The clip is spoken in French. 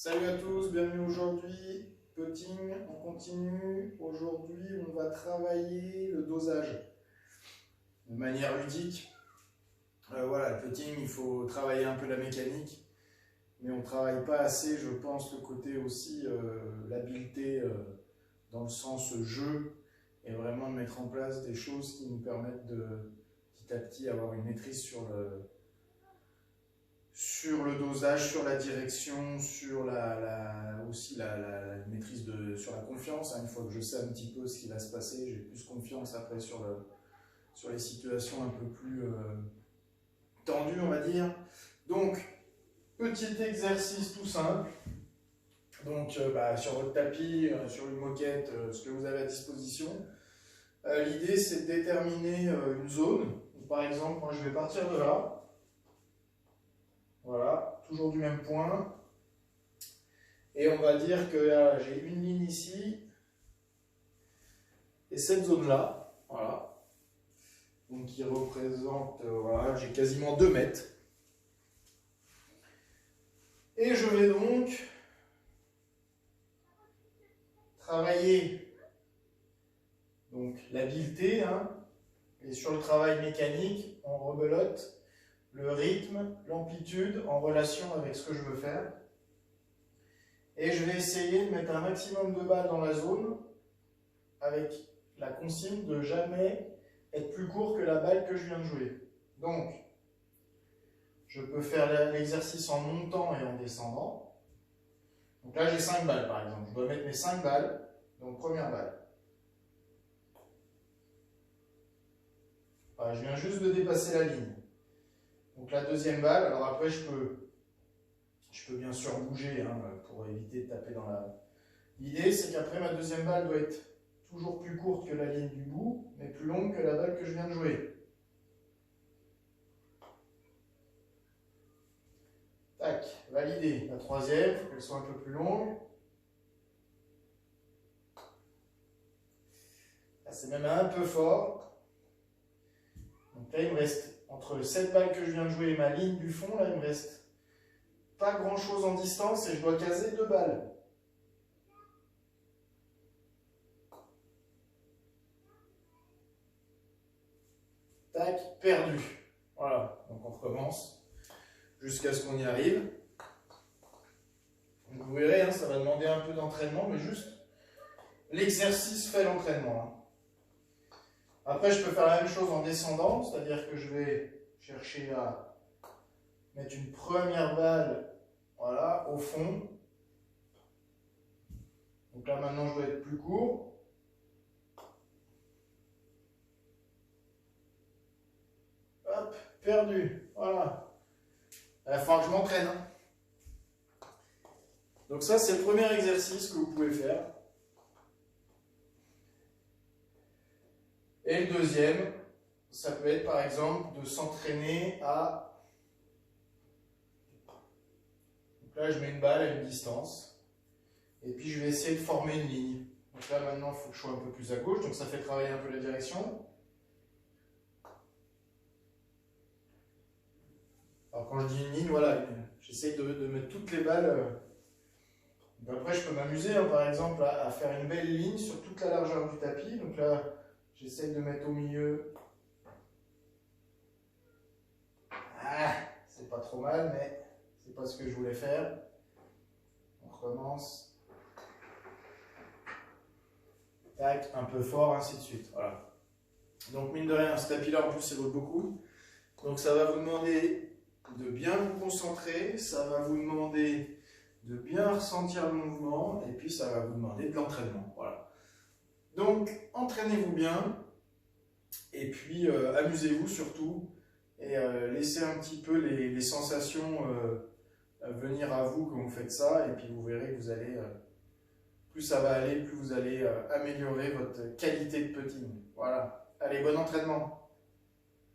Salut à tous, bienvenue aujourd'hui. Putting, on continue. Aujourd'hui, on va travailler le dosage de manière ludique. Voilà, le putting, il faut travailler un peu la mécanique, mais on ne travaille pas assez, je pense, le côté aussi, l'habileté dans le sens jeu, et vraiment de mettre en place des choses qui nous permettent de petit à petit avoir une maîtrise sur le dosage, sur la direction, sur aussi la maîtrise sur la confiance. Une fois que je sais un petit peu ce qui va se passer, j'ai plus confiance après sur les situations un peu plus tendues, on va dire. Donc, petit exercice tout simple. Donc, sur votre tapis, sur une moquette, ce que vous avez à disposition. L'idée, c'est de déterminer une zone. Par exemple, moi, je vais partir de là. Voilà, toujours du même point. Et on va dire que j'ai une ligne ici et cette zone-là, voilà. Donc qui représente, voilà, j'ai quasiment 2 mètres. Et je vais donc travailler l'habileté, et sur le travail mécanique, on rebelote le rythme, l'amplitude en relation avec ce que je veux faire. Et je vais essayer de mettre un maximum de balles dans la zone avec la consigne de jamais être plus court que la balle que je viens de jouer. Donc, je peux faire l'exercice en montant et en descendant. Donc là, j'ai 5 balles par exemple. Je dois mettre mes 5 balles. Donc, première balle. Voilà, je viens juste de dépasser la ligne. Donc la deuxième balle, alors après je peux bien sûr bouger pour éviter de taper dans la... L'idée c'est qu'après ma deuxième balle doit être toujours plus courte que la ligne du bout, mais plus longue que la balle que je viens de jouer. Tac, validé. La troisième, il faut qu'elle soit un peu plus longue. Là c'est même un peu fort. Donc là il me reste... Entre cette balle que je viens de jouer et ma ligne du fond, là, il me reste pas grand chose en distance et je dois caser 2 balles. Tac, perdu. Voilà, donc on recommence jusqu'à ce qu'on y arrive. Donc vous verrez, ça va demander un peu d'entraînement, mais juste l'exercice fait l'entraînement. Après, je peux faire la même chose en descendant, c'est-à-dire que je vais chercher à mettre une première balle, voilà, au fond. Donc là, maintenant, je dois être plus court. Hop, perdu, voilà. Il va falloir que je m'entraîne. Donc ça, c'est le premier exercice que vous pouvez faire. Et le deuxième, ça peut être par exemple de s'entraîner à... Donc là, je mets une balle à une distance. Et puis, je vais essayer de former une ligne. Donc là, maintenant, il faut que je sois un peu plus à gauche. Donc ça fait travailler un peu la direction. Alors quand je dis une ligne, voilà, j'essaie de mettre toutes les balles. Après, je peux m'amuser, par exemple, à faire une belle ligne sur toute la largeur du tapis. Donc là, j'essaie de mettre au milieu. Ah, c'est pas trop mal, mais c'est pas ce que je voulais faire. On recommence. Tac, un peu fort, ainsi de suite. Voilà. Donc, mine de rien, ce tapis-là, en plus, il vaut beaucoup. Donc, ça va vous demander de bien vous concentrer. Ça va vous demander de bien ressentir le mouvement. Et puis, ça va vous demander de l'entraînement. Voilà. Donc, entraînez-vous bien. Et puis, amusez-vous surtout. Et laissez un petit peu les sensations venir à vous quand vous faites ça. Et puis, vous verrez que vous allez... plus ça va aller, plus vous allez améliorer votre qualité de putting. Voilà. Allez, bon entraînement.